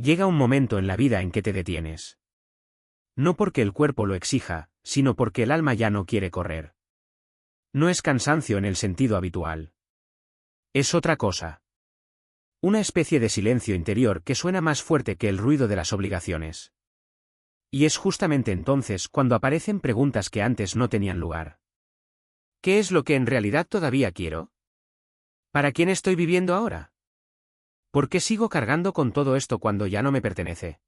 Llega un momento en la vida en que te detienes. No porque el cuerpo lo exija, sino porque el alma ya no quiere correr. No es cansancio en el sentido habitual. Es otra cosa. Una especie de silencio interior que suena más fuerte que el ruido de las obligaciones. Y es justamente entonces cuando aparecen preguntas que antes no tenían lugar. ¿Qué es lo que en realidad todavía quiero? ¿Para quién estoy viviendo ahora? ¿Por qué sigo cargando con todo esto cuando ya no me pertenece?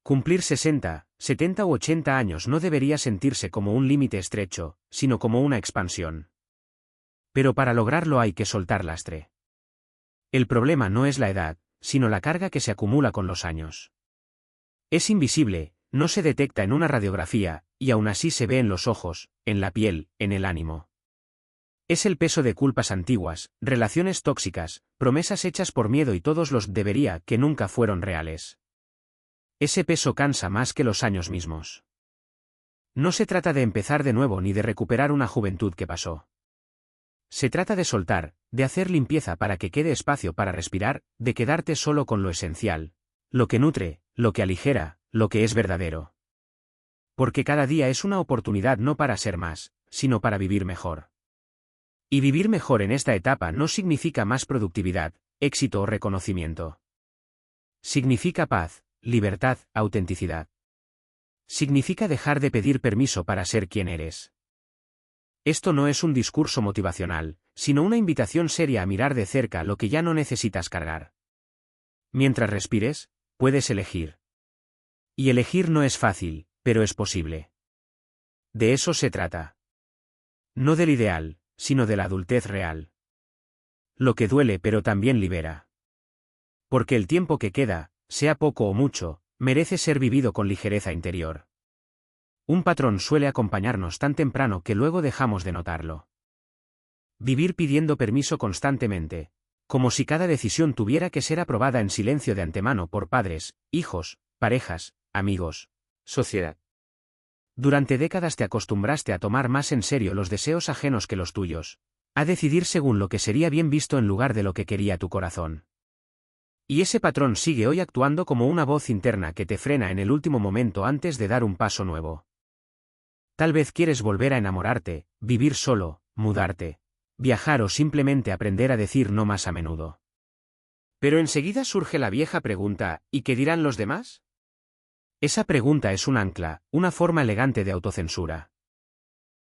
Cumplir 60, 70 u 80 años no debería sentirse como un límite estrecho, sino como una expansión. Pero para lograrlo hay que soltar lastre. El problema no es la edad, sino la carga que se acumula con los años. Es invisible, no se detecta en una radiografía, y aún así se ve en los ojos, en la piel, en el ánimo. Es el peso de culpas antiguas, relaciones tóxicas, promesas hechas por miedo y todos los debería que nunca fueron reales. Ese peso cansa más que los años mismos. No se trata de empezar de nuevo ni de recuperar una juventud que pasó. Se trata de soltar, de hacer limpieza para que quede espacio para respirar, de quedarte solo con lo esencial, lo que nutre, lo que aligera, lo que es verdadero. Porque cada día es una oportunidad no para ser más, sino para vivir mejor. Y vivir mejor en esta etapa no significa más productividad, éxito o reconocimiento. Significa paz, libertad, autenticidad. Significa dejar de pedir permiso para ser quien eres. Esto no es un discurso motivacional, sino una invitación seria a mirar de cerca lo que ya no necesitas cargar. Mientras respires, puedes elegir. Y elegir no es fácil, pero es posible. De eso se trata. No del ideal, sino de la adultez real. Lo que duele pero también libera. Porque el tiempo que queda, sea poco o mucho, merece ser vivido con ligereza interior. Un patrón suele acompañarnos tan temprano que luego dejamos de notarlo. Vivir pidiendo permiso constantemente, como si cada decisión tuviera que ser aprobada en silencio de antemano por padres, hijos, parejas, amigos, sociedad. Durante décadas te acostumbraste a tomar más en serio los deseos ajenos que los tuyos, a decidir según lo que sería bien visto en lugar de lo que quería tu corazón. Y ese patrón sigue hoy actuando como una voz interna que te frena en el último momento antes de dar un paso nuevo. Tal vez quieres volver a enamorarte, vivir solo, mudarte, viajar o simplemente aprender a decir no más a menudo. Pero enseguida surge la vieja pregunta, ¿y qué dirán los demás? Esa pregunta es un ancla, una forma elegante de autocensura.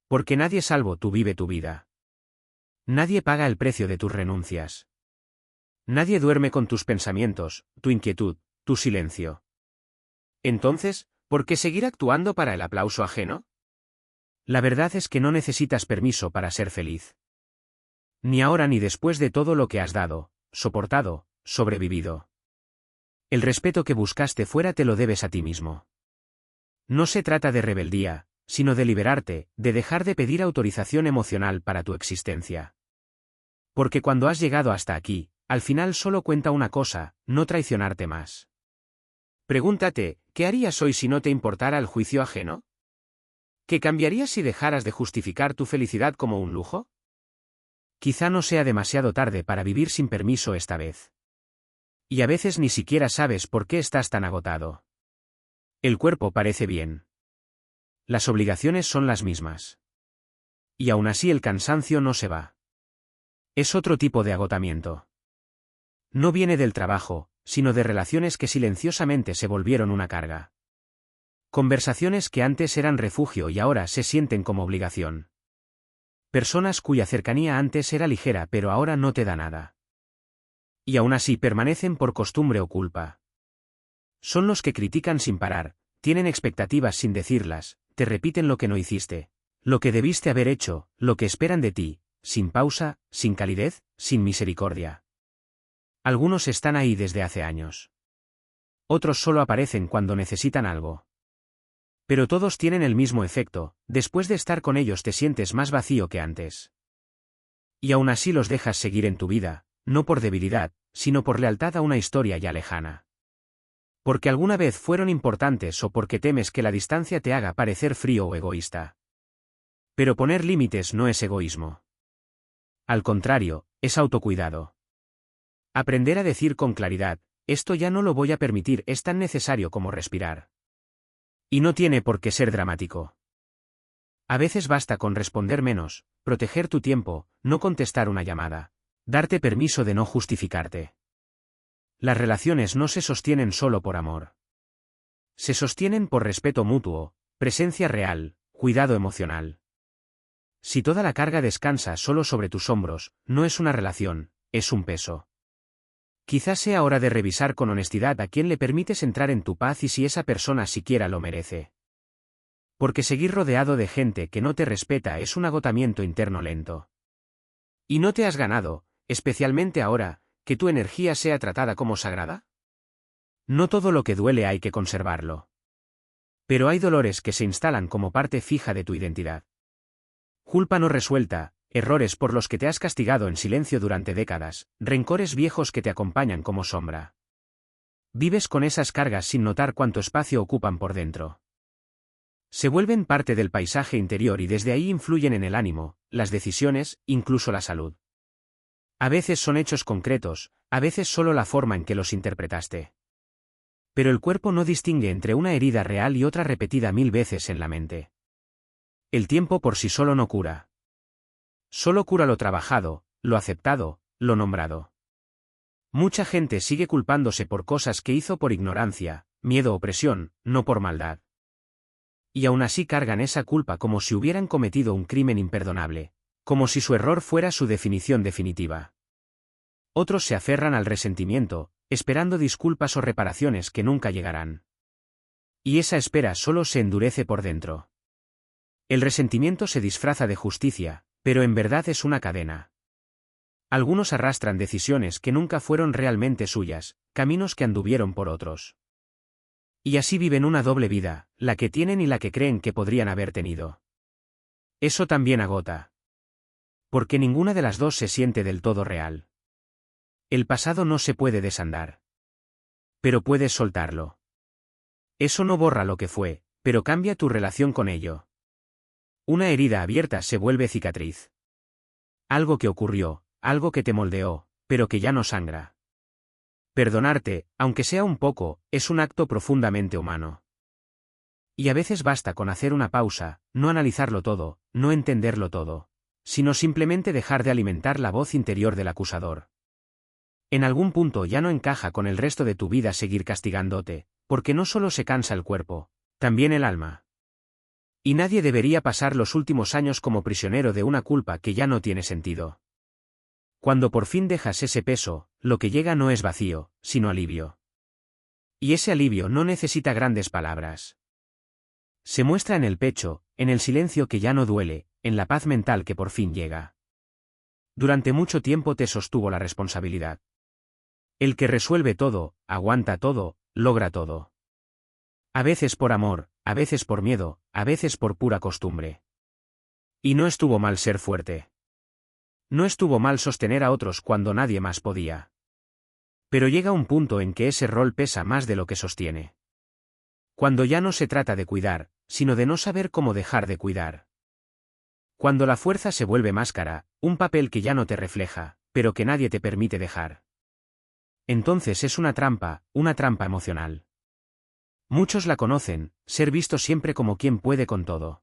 Porque nadie salvo tú vive tu vida. Nadie paga el precio de tus renuncias. Nadie duerme con tus pensamientos, tu inquietud, tu silencio. Entonces, ¿por qué seguir actuando para el aplauso ajeno? La verdad es que no necesitas permiso para ser feliz. Ni ahora ni después de todo lo que has dado, soportado, sobrevivido. El respeto que buscaste fuera te lo debes a ti mismo. No se trata de rebeldía, sino de liberarte, de dejar de pedir autorización emocional para tu existencia. Porque cuando has llegado hasta aquí, al final solo cuenta una cosa, no traicionarte más. Pregúntate, ¿qué harías hoy si no te importara el juicio ajeno? ¿Qué cambiarías si dejaras de justificar tu felicidad como un lujo? Quizá no sea demasiado tarde para vivir sin permiso esta vez. Y a veces ni siquiera sabes por qué estás tan agotado. El cuerpo parece bien. Las obligaciones son las mismas. Y aún así el cansancio no se va. Es otro tipo de agotamiento. No viene del trabajo, sino de relaciones que silenciosamente se volvieron una carga. Conversaciones que antes eran refugio y ahora se sienten como obligación. Personas cuya cercanía antes era ligera pero ahora no te da nada. Y aún así permanecen por costumbre o culpa. Son los que critican sin parar, tienen expectativas sin decirlas, te repiten lo que no hiciste, lo que debiste haber hecho, lo que esperan de ti, sin pausa, sin calidez, sin misericordia. Algunos están ahí desde hace años. Otros solo aparecen cuando necesitan algo. Pero todos tienen el mismo efecto, después de estar con ellos te sientes más vacío que antes. Y aún así los dejas seguir en tu vida, no por debilidad, sino por lealtad a una historia ya lejana. Porque alguna vez fueron importantes o porque temes que la distancia te haga parecer frío o egoísta. Pero poner límites no es egoísmo. Al contrario, es autocuidado. Aprender a decir con claridad, Esto ya no lo voy a permitir, es tan necesario como respirar. Y no tiene por qué ser dramático. A veces basta con responder menos, proteger tu tiempo, no contestar una llamada, darte permiso de no justificarte. Las relaciones no se sostienen solo por amor. Se sostienen por respeto mutuo, presencia real, cuidado emocional. Si toda la carga descansa solo sobre tus hombros, no es una relación, es un peso. Quizás sea hora de revisar con honestidad a quién le permites entrar en tu paz y si esa persona siquiera lo merece. Porque seguir rodeado de gente que no te respeta es un agotamiento interno lento. ¿Y no te has ganado, especialmente ahora, que tu energía sea tratada como sagrada? No todo lo que duele hay que conservarlo. Pero hay dolores que se instalan como parte fija de tu identidad. Culpa no resuelta, errores por los que te has castigado en silencio durante décadas, rencores viejos que te acompañan como sombra. Vives con esas cargas sin notar cuánto espacio ocupan por dentro. Se vuelven parte del paisaje interior y desde ahí influyen en el ánimo, las decisiones, incluso la salud. A veces son hechos concretos, a veces solo la forma en que los interpretaste. Pero el cuerpo no distingue entre una herida real y otra repetida 1000 veces en la mente. El tiempo por sí solo no cura. Solo cura lo trabajado, lo aceptado, lo nombrado. Mucha gente sigue culpándose por cosas que hizo por ignorancia, miedo o presión, no por maldad. Y aún así cargan esa culpa como si hubieran cometido un crimen imperdonable, como si su error fuera su definición definitiva. Otros se aferran al resentimiento, esperando disculpas o reparaciones que nunca llegarán. Y esa espera solo se endurece por dentro. El resentimiento se disfraza de justicia, pero en verdad es una cadena. Algunos arrastran decisiones que nunca fueron realmente suyas, caminos que anduvieron por otros. Y así viven una doble vida, la que tienen y la que creen que podrían haber tenido. Eso también agota. Porque ninguna de las dos se siente del todo real. El pasado no se puede desandar. Pero puedes soltarlo. Eso no borra lo que fue, pero cambia tu relación con ello. Una herida abierta se vuelve cicatriz. Algo que ocurrió, algo que te moldeó, pero que ya no sangra. Perdonarte, aunque sea un poco, es un acto profundamente humano. Y a veces basta con hacer una pausa, no analizarlo todo, no entenderlo todo, sino simplemente dejar de alimentar la voz interior del acusador. En algún punto ya no encaja con el resto de tu vida seguir castigándote, porque no solo se cansa el cuerpo, también el alma. Y nadie debería pasar los últimos años como prisionero de una culpa que ya no tiene sentido. Cuando por fin dejas ese peso, lo que llega no es vacío, sino alivio. Y ese alivio no necesita grandes palabras. Se muestra en el pecho, en el silencio que ya no duele, en la paz mental que por fin llega. Durante mucho tiempo te sostuvo la responsabilidad. El que resuelve todo, aguanta todo, logra todo. A veces por amor, a veces por miedo, a veces por pura costumbre. Y no estuvo mal ser fuerte. No estuvo mal sostener a otros cuando nadie más podía. Pero llega un punto en que ese rol pesa más de lo que sostiene. Cuando ya no se trata de cuidar, sino de no saber cómo dejar de cuidar. Cuando la fuerza se vuelve máscara, un papel que ya no te refleja, pero que nadie te permite dejar. Entonces es una trampa emocional. Muchos la conocen, ser visto siempre como quien puede con todo.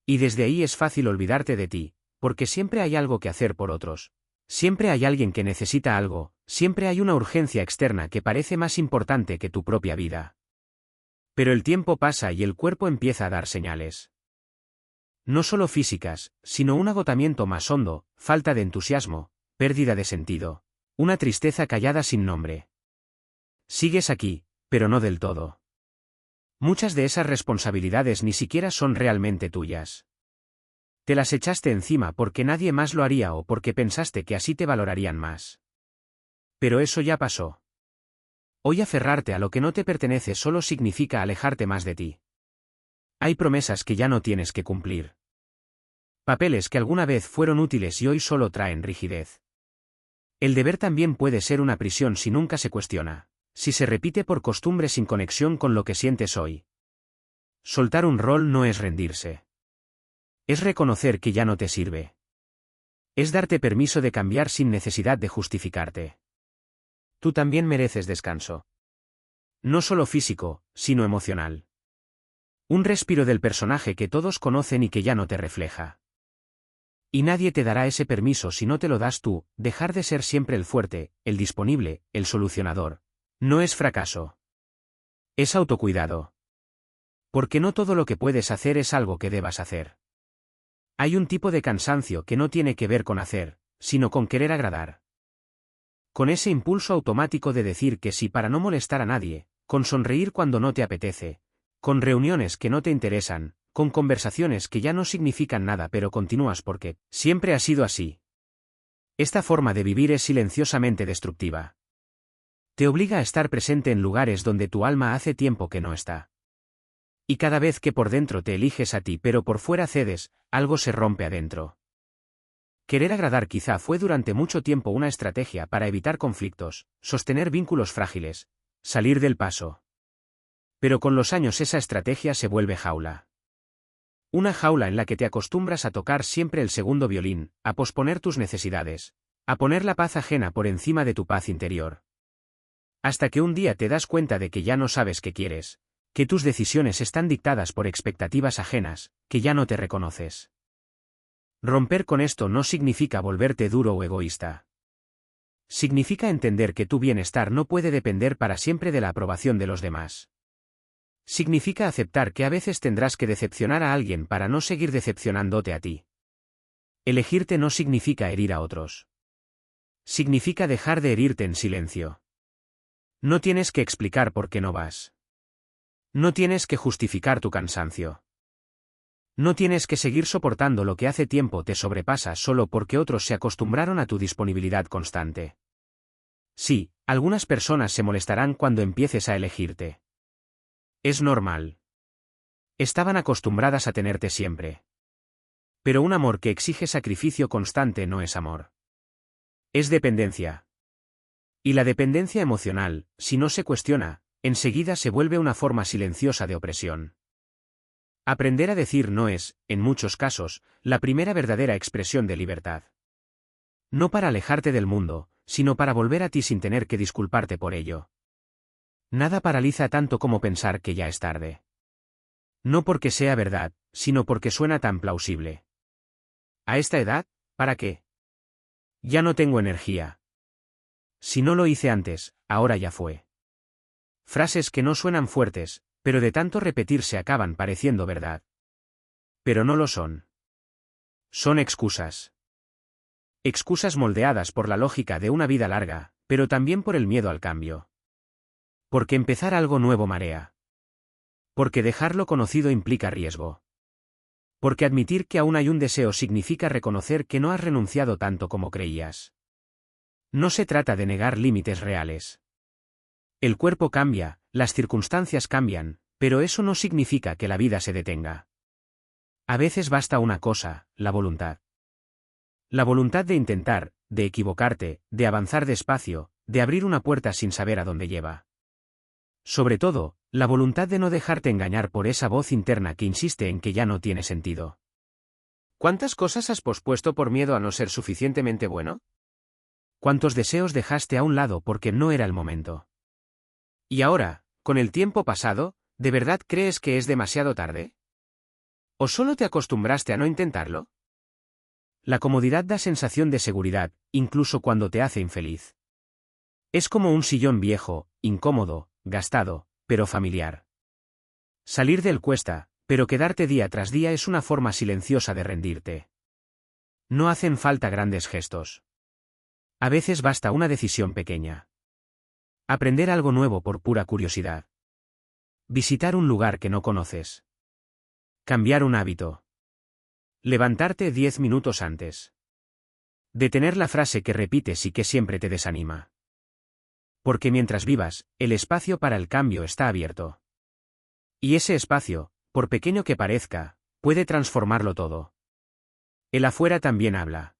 Y desde ahí es fácil olvidarte de ti, porque siempre hay algo que hacer por otros. Siempre hay alguien que necesita algo, siempre hay una urgencia externa que parece más importante que tu propia vida. Pero el tiempo pasa y el cuerpo empieza a dar señales. No solo físicas, sino un agotamiento más hondo, falta de entusiasmo, pérdida de sentido, una tristeza callada sin nombre. Sigues aquí, pero no del todo. Muchas de esas responsabilidades ni siquiera son realmente tuyas. Te las echaste encima porque nadie más lo haría o porque pensaste que así te valorarían más. Pero eso ya pasó. Hoy aferrarte a lo que no te pertenece solo significa alejarte más de ti. Hay promesas que ya no tienes que cumplir. Papeles que alguna vez fueron útiles y hoy solo traen rigidez. El deber también puede ser una prisión si nunca se cuestiona, si se repite por costumbre sin conexión con lo que sientes hoy. Soltar un rol no es rendirse. Es reconocer que ya no te sirve. Es darte permiso de cambiar sin necesidad de justificarte. tú también mereces descanso. No solo físico, sino emocional. Un respiro del personaje que todos conocen y que ya no te refleja. Y nadie te dará ese permiso si no te lo das tú. Dejar de ser siempre el fuerte, el disponible, el solucionador. No es fracaso. Es autocuidado. Porque no todo lo que puedes hacer es algo que debas hacer. Hay un tipo de cansancio que no tiene que ver con hacer, sino con querer agradar. Con ese impulso automático de decir que sí para no molestar a nadie, con sonreír cuando no te apetece, con reuniones que no te interesan, con conversaciones que ya no significan nada pero continúas porque siempre ha sido así. Esta forma de vivir es silenciosamente destructiva. Te obliga a estar presente en lugares donde tu alma hace tiempo que no está. Y cada vez que por dentro te eliges a ti pero por fuera cedes, algo se rompe adentro. Querer agradar quizá fue durante mucho tiempo una estrategia para evitar conflictos, sostener vínculos frágiles, salir del paso. Pero con los años esa estrategia se vuelve jaula. Una jaula en la que te acostumbras a tocar siempre el segundo violín, a posponer tus necesidades, a poner la paz ajena por encima de tu paz interior. Hasta que un día te das cuenta de que ya no sabes qué quieres, que tus decisiones están dictadas por expectativas ajenas, que ya no te reconoces. Romper con esto no significa volverte duro o egoísta. Significa entender que tu bienestar no puede depender para siempre de la aprobación de los demás. Significa aceptar que a veces tendrás que decepcionar a alguien para no seguir decepcionándote a ti. Elegirte no significa herir a otros. Significa dejar de herirte en silencio. No tienes que explicar por qué no vas. No tienes que justificar tu cansancio. No tienes que seguir soportando lo que hace tiempo te sobrepasa solo porque otros se acostumbraron a tu disponibilidad constante. Sí, algunas personas se molestarán cuando empieces a elegirte. Es normal. Estaban acostumbradas a tenerte siempre. Pero un amor que exige sacrificio constante no es amor. Es dependencia. Y la dependencia emocional, si no se cuestiona, enseguida se vuelve una forma silenciosa de opresión. Aprender a decir no es, en muchos casos, la primera verdadera expresión de libertad. No para alejarte del mundo, sino para volver a ti sin tener que disculparte por ello. Nada paraliza tanto como pensar que ya es tarde. No porque sea verdad, sino porque suena tan plausible. ¿A esta edad? ¿Para qué? Ya no tengo energía. Si no lo hice antes, ahora ya fue. Frases que no suenan fuertes, pero de tanto repetirse acaban pareciendo verdad. Pero no lo son. Son excusas. Excusas moldeadas por la lógica de una vida larga, pero también por el miedo al cambio. Porque empezar algo nuevo marea. Porque dejar lo conocido implica riesgo. Porque admitir que aún hay un deseo significa reconocer que no has renunciado tanto como creías. No se trata de negar límites reales. El cuerpo cambia, las circunstancias cambian, pero eso no significa que la vida se detenga. A veces basta una cosa, la voluntad. La voluntad de intentar, de equivocarte, de avanzar despacio, de abrir una puerta sin saber a dónde lleva. Sobre todo, la voluntad de no dejarte engañar por esa voz interna que insiste en que ya no tiene sentido. ¿Cuántas cosas has pospuesto por miedo a no ser suficientemente bueno? ¿Cuántos deseos dejaste a un lado porque no era el momento? Y ahora, con el tiempo pasado, ¿de verdad crees que es demasiado tarde? ¿O solo te acostumbraste a no intentarlo? La comodidad da sensación de seguridad, incluso cuando te hace infeliz. Es como un sillón viejo, incómodo, gastado, pero familiar. Salir del cuesta, pero quedarte día tras día es una forma silenciosa de rendirte. No hacen falta grandes gestos. A veces basta una decisión pequeña. Aprender algo nuevo por pura curiosidad. Visitar un lugar que no conoces. Cambiar un hábito. Levantarte 10 minutos antes. Detener la frase que repites y que siempre te desanima. Porque mientras vivas, el espacio para el cambio está abierto. Y ese espacio, por pequeño que parezca, puede transformarlo todo. El afuera también habla.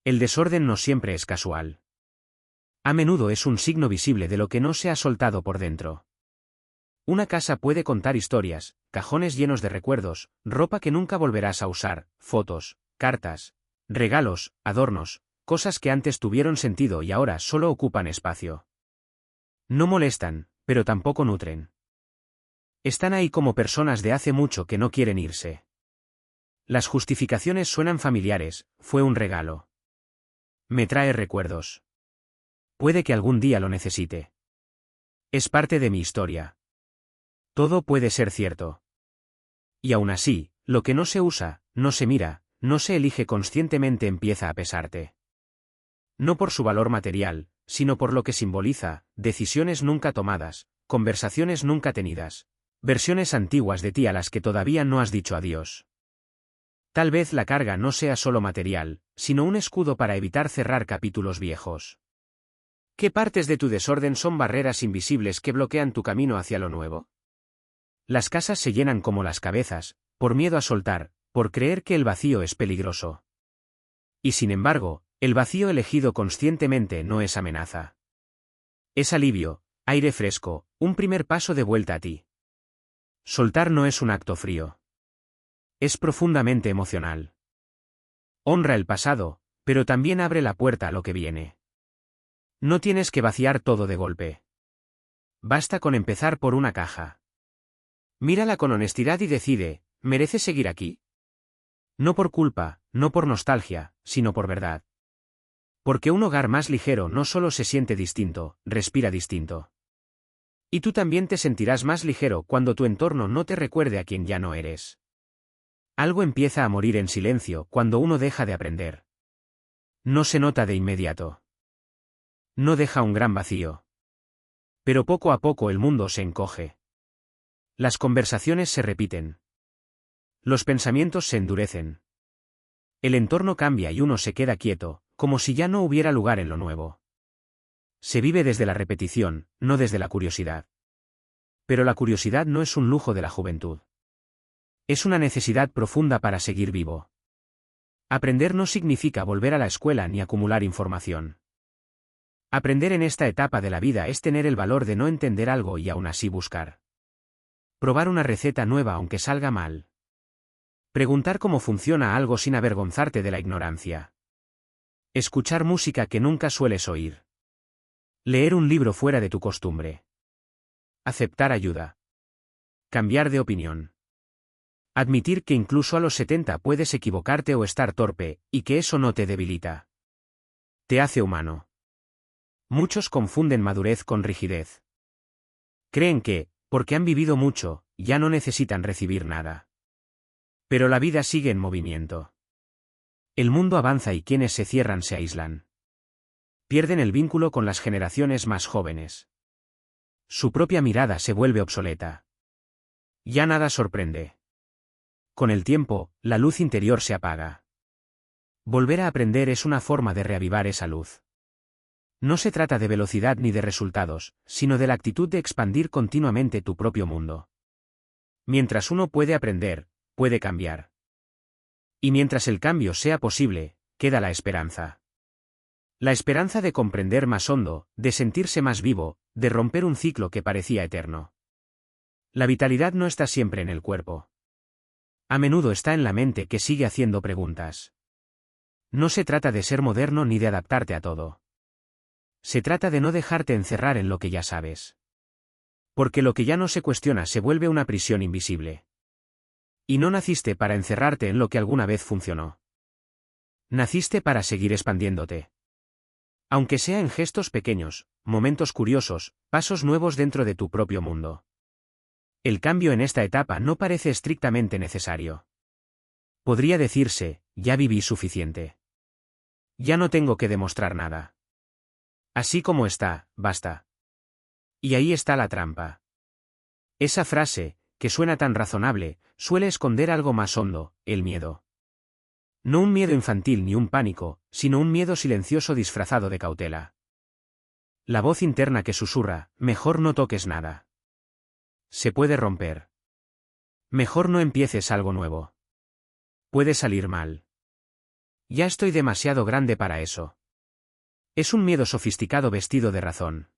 El desorden no siempre es casual. A menudo es un signo visible de lo que no se ha soltado por dentro. Una casa puede contar historias, cajones llenos de recuerdos, ropa que nunca volverás a usar, fotos, cartas, regalos, adornos, cosas que antes tuvieron sentido y ahora solo ocupan espacio. No molestan, pero tampoco nutren. Están ahí como personas de hace mucho que no quieren irse. Las justificaciones suenan familiares, fue un regalo. Me trae recuerdos. Puede que algún día lo necesite. Es parte de mi historia. Todo puede ser cierto. Y aún así, lo que no se usa, no se mira, no se elige conscientemente empieza a pesarte. No por su valor material, sino por lo que simboliza, decisiones nunca tomadas, conversaciones nunca tenidas, versiones antiguas de ti a las que todavía no has dicho adiós. Tal vez la carga no sea solo material, sino un escudo para evitar cerrar capítulos viejos. ¿Qué partes de tu desorden son barreras invisibles que bloquean tu camino hacia lo nuevo? Las casas se llenan como las cabezas, por miedo a soltar, por creer que el vacío es peligroso. Y sin embargo, el vacío elegido conscientemente no es amenaza. Es alivio, aire fresco, un primer paso de vuelta a ti. Soltar no es un acto frío. Es profundamente emocional. Honra el pasado, pero también abre la puerta a lo que viene. No tienes que vaciar todo de golpe. Basta con empezar por una caja. Mírala con honestidad y decide, ¿merece seguir aquí? No por culpa, no por nostalgia, sino por verdad. Porque un hogar más ligero no solo se siente distinto, respira distinto. Y tú también te sentirás más ligero cuando tu entorno no te recuerde a quien ya no eres. Algo empieza a morir en silencio cuando uno deja de aprender. No se nota de inmediato. No deja un gran vacío. Pero poco a poco el mundo se encoge. Las conversaciones se repiten. Los pensamientos se endurecen. El entorno cambia y uno se queda quieto, como si ya no hubiera lugar en lo nuevo. Se vive desde la repetición, no desde la curiosidad. Pero la curiosidad no es un lujo de la juventud. Es una necesidad profunda para seguir vivo. Aprender no significa volver a la escuela ni acumular información. Aprender en esta etapa de la vida es tener el valor de no entender algo y aún así buscar. Probar una receta nueva aunque salga mal. Preguntar cómo funciona algo sin avergonzarte de la ignorancia. Escuchar música que nunca sueles oír. Leer un libro fuera de tu costumbre. Aceptar ayuda. Cambiar de opinión. Admitir que incluso a los 70 puedes equivocarte o estar torpe, y que eso no te debilita. Te hace humano. Muchos confunden madurez con rigidez. Creen que, porque han vivido mucho, ya no necesitan recibir nada. Pero la vida sigue en movimiento. El mundo avanza y quienes se cierran se aíslan. Pierden el vínculo con las generaciones más jóvenes. Su propia mirada se vuelve obsoleta. Ya nada sorprende. Con el tiempo, la luz interior se apaga. Volver a aprender es una forma de reavivar esa luz. No se trata de velocidad ni de resultados, sino de la actitud de expandir continuamente tu propio mundo. Mientras uno puede aprender, puede cambiar. Y mientras el cambio sea posible, queda la esperanza. La esperanza de comprender más hondo, de sentirse más vivo, de romper un ciclo que parecía eterno. La vitalidad no está siempre en el cuerpo. A menudo está en la mente que sigue haciendo preguntas. No se trata de ser moderno ni de adaptarte a todo. Se trata de no dejarte encerrar en lo que ya sabes. Porque lo que ya no se cuestiona se vuelve una prisión invisible. Y no naciste para encerrarte en lo que alguna vez funcionó. Naciste para seguir expandiéndote. Aunque sea en gestos pequeños, momentos curiosos, pasos nuevos dentro de tu propio mundo. El cambio en esta etapa no parece estrictamente necesario. Podría decirse, ya viví suficiente. Ya no tengo que demostrar nada. Así como está, basta. Y ahí está la trampa. Esa frase, que suena tan razonable, suele esconder algo más hondo, el miedo. No un miedo infantil ni un pánico, sino un miedo silencioso disfrazado de cautela. La voz interna que susurra, mejor no toques nada. Se puede romper. Mejor no empieces algo nuevo. Puede salir mal. Ya estoy demasiado grande para eso. Es un miedo sofisticado vestido de razón.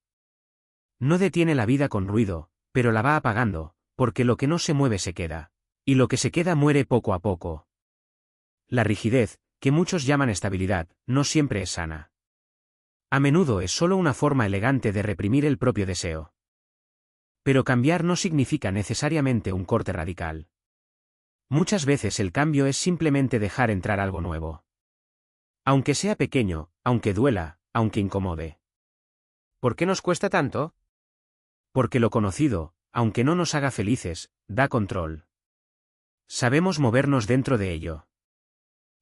No detiene la vida con ruido, pero la va apagando, porque lo que no se mueve se queda. Y lo que se queda muere poco a poco. La rigidez, que muchos llaman estabilidad, no siempre es sana. A menudo es solo una forma elegante de reprimir el propio deseo. Pero cambiar no significa necesariamente un corte radical. Muchas veces el cambio es simplemente dejar entrar algo nuevo. Aunque sea pequeño, aunque duela, aunque incomode. ¿Por qué nos cuesta tanto? Porque lo conocido, aunque no nos haga felices, da control. Sabemos movernos dentro de ello.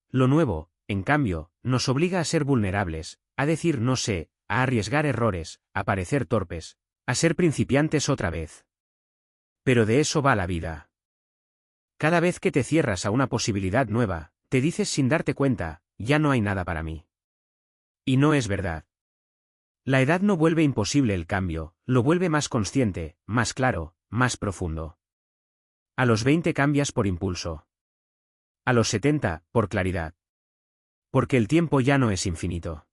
Lo nuevo, en cambio, nos obliga a ser vulnerables, a decir no sé, a arriesgar errores, a parecer torpes, a ser principiantes otra vez. Pero de eso va la vida. Cada vez que te cierras a una posibilidad nueva, te dices sin darte cuenta, ya no hay nada para mí. Y no es verdad. La edad no vuelve imposible el cambio, lo vuelve más consciente, más claro, más profundo. A los 20 cambias por impulso. A los 70, por claridad. Porque el tiempo ya no es infinito.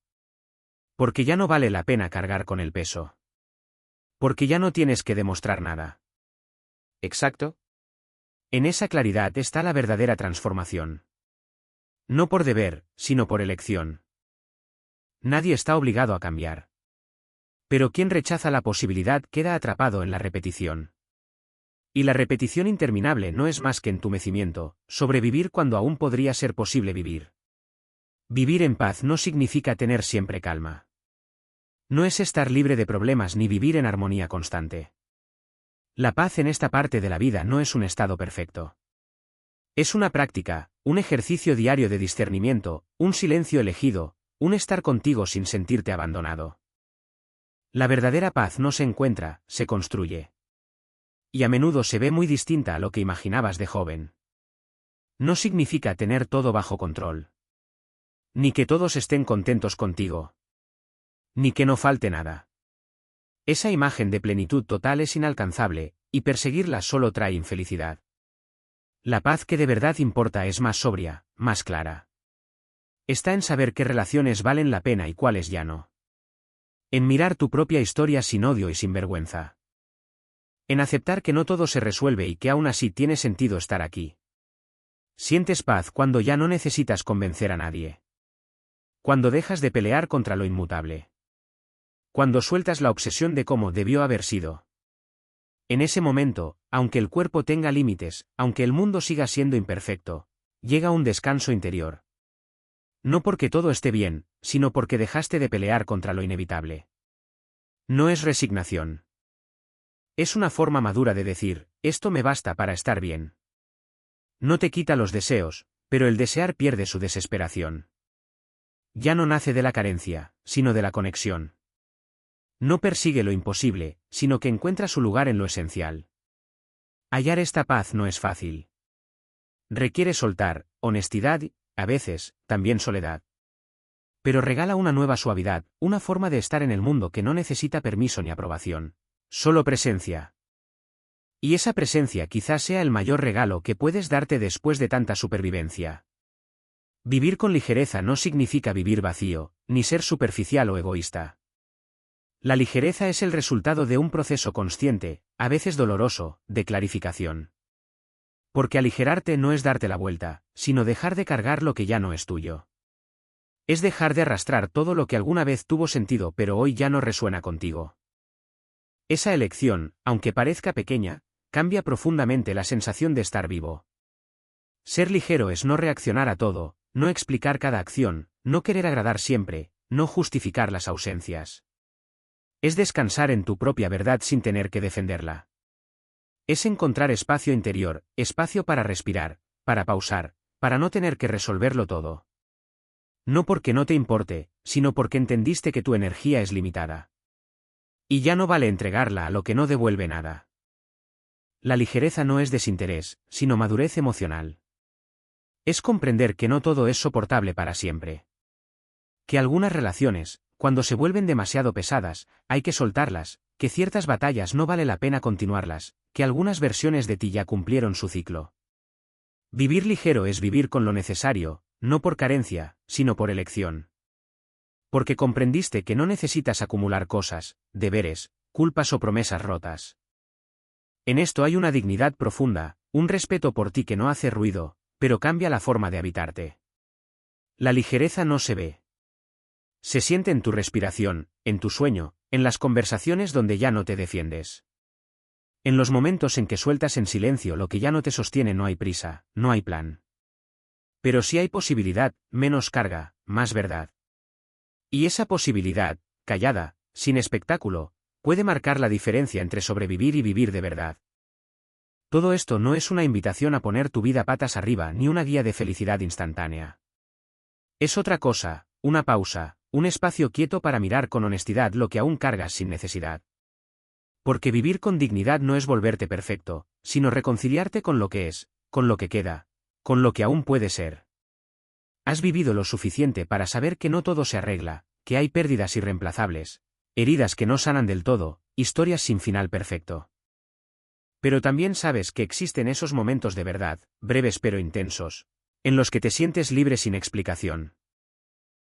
Porque ya no vale la pena cargar con el peso. Porque ya no tienes que demostrar nada. Exacto. En esa claridad está la verdadera transformación. No por deber, sino por elección. Nadie está obligado a cambiar. Pero quien rechaza la posibilidad queda atrapado en la repetición. Y la repetición interminable no es más que entumecimiento, sobrevivir cuando aún podría ser posible vivir. Vivir en paz no significa tener siempre calma. No es estar libre de problemas ni vivir en armonía constante. La paz en esta parte de la vida no es un estado perfecto. Es una práctica, un ejercicio diario de discernimiento, un silencio elegido, un estar contigo sin sentirte abandonado. La verdadera paz no se encuentra, se construye. Y a menudo se ve muy distinta a lo que imaginabas de joven. No significa tener todo bajo control. Ni que todos estén contentos contigo. Ni que no falte nada. Esa imagen de plenitud total es inalcanzable, y perseguirla solo trae infelicidad. La paz que de verdad importa es más sobria, más clara. Está en saber qué relaciones valen la pena y cuáles ya no. En mirar tu propia historia sin odio y sin vergüenza. En aceptar que no todo se resuelve y que aún así tiene sentido estar aquí. Sientes paz cuando ya no necesitas convencer a nadie. Cuando dejas de pelear contra lo inmutable. Cuando sueltas la obsesión de cómo debió haber sido. En ese momento, aunque el cuerpo tenga límites, aunque el mundo siga siendo imperfecto, llega un descanso interior. No porque todo esté bien, sino porque dejaste de pelear contra lo inevitable. No es resignación. Es una forma madura de decir, esto me basta para estar bien. No te quita los deseos, pero el desear pierde su desesperación. Ya no nace de la carencia, sino de la conexión. No persigue lo imposible, sino que encuentra su lugar en lo esencial. Hallar esta paz no es fácil. Requiere soltar, honestidad y, a veces, también soledad. Pero regala una nueva suavidad, una forma de estar en el mundo que no necesita permiso ni aprobación. Solo presencia. Y esa presencia quizás sea el mayor regalo que puedes darte después de tanta supervivencia. Vivir con ligereza no significa vivir vacío, ni ser superficial o egoísta. La ligereza es el resultado de un proceso consciente, a veces doloroso, de clarificación. Porque aligerarte no es darte la vuelta, sino dejar de cargar lo que ya no es tuyo. Es dejar de arrastrar todo lo que alguna vez tuvo sentido pero hoy ya no resuena contigo. Esa elección, aunque parezca pequeña, cambia profundamente la sensación de estar vivo. Ser ligero es no reaccionar a todo, no explicar cada acción, no querer agradar siempre, no justificar las ausencias. Es descansar en tu propia verdad sin tener que defenderla. Es encontrar espacio interior, espacio para respirar, para pausar, para no tener que resolverlo todo. No porque no te importe, sino porque entendiste que tu energía es limitada. Y ya no vale entregarla a lo que no devuelve nada. La ligereza no es desinterés, sino madurez emocional. Es comprender que no todo es soportable para siempre. Que algunas relaciones, cuando se vuelven demasiado pesadas, hay que soltarlas, que ciertas batallas no vale la pena continuarlas, que algunas versiones de ti ya cumplieron su ciclo. Vivir ligero es vivir con lo necesario, no por carencia, sino por elección. Porque comprendiste que no necesitas acumular cosas, deberes, culpas o promesas rotas. En esto hay una dignidad profunda, un respeto por ti que no hace ruido, pero cambia la forma de habitarte. La ligereza no se ve. Se siente en tu respiración, en tu sueño, en las conversaciones donde ya no te defiendes. En los momentos en que sueltas en silencio lo que ya no te sostiene. No hay prisa, no hay plan. Pero sí hay posibilidad, menos carga, más verdad. Y esa posibilidad, callada, sin espectáculo, puede marcar la diferencia entre sobrevivir y vivir de verdad. Todo esto no es una invitación a poner tu vida patas arriba ni una guía de felicidad instantánea. Es otra cosa, una pausa, un espacio quieto para mirar con honestidad lo que aún cargas sin necesidad. Porque vivir con dignidad no es volverte perfecto, sino reconciliarte con lo que es, con lo que queda, con lo que aún puede ser. Has vivido lo suficiente para saber que no todo se arregla, que hay pérdidas irreemplazables, heridas que no sanan del todo, historias sin final perfecto. Pero también sabes que existen esos momentos de verdad, breves pero intensos, en los que te sientes libre sin explicación.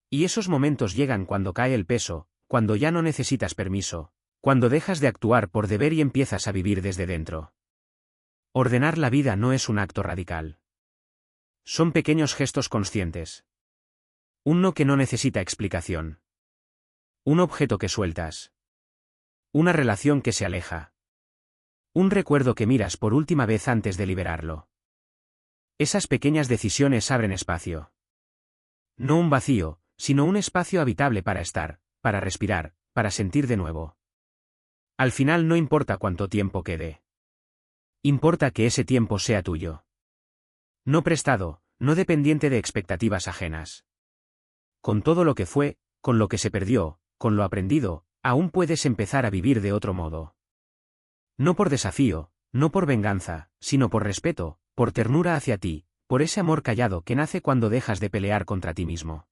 Y esos momentos llegan cuando cae el peso, cuando ya no necesitas permiso, cuando dejas de actuar por deber y empiezas a vivir desde dentro. Ordenar la vida no es un acto radical. Son pequeños gestos conscientes. Un no que no necesita explicación. Un objeto que sueltas. Una relación que se aleja. Un recuerdo que miras por última vez antes de liberarlo. Esas pequeñas decisiones abren espacio. No un vacío, sino un espacio habitable para estar, para respirar, para sentir de nuevo. Al final no importa cuánto tiempo quede. Importa que ese tiempo sea tuyo. No prestado, no dependiente de expectativas ajenas. Con todo lo que fue, con lo que se perdió, con lo aprendido, aún puedes empezar a vivir de otro modo. No por desafío, no por venganza, sino por respeto, por ternura hacia ti, por ese amor callado que nace cuando dejas de pelear contra ti mismo.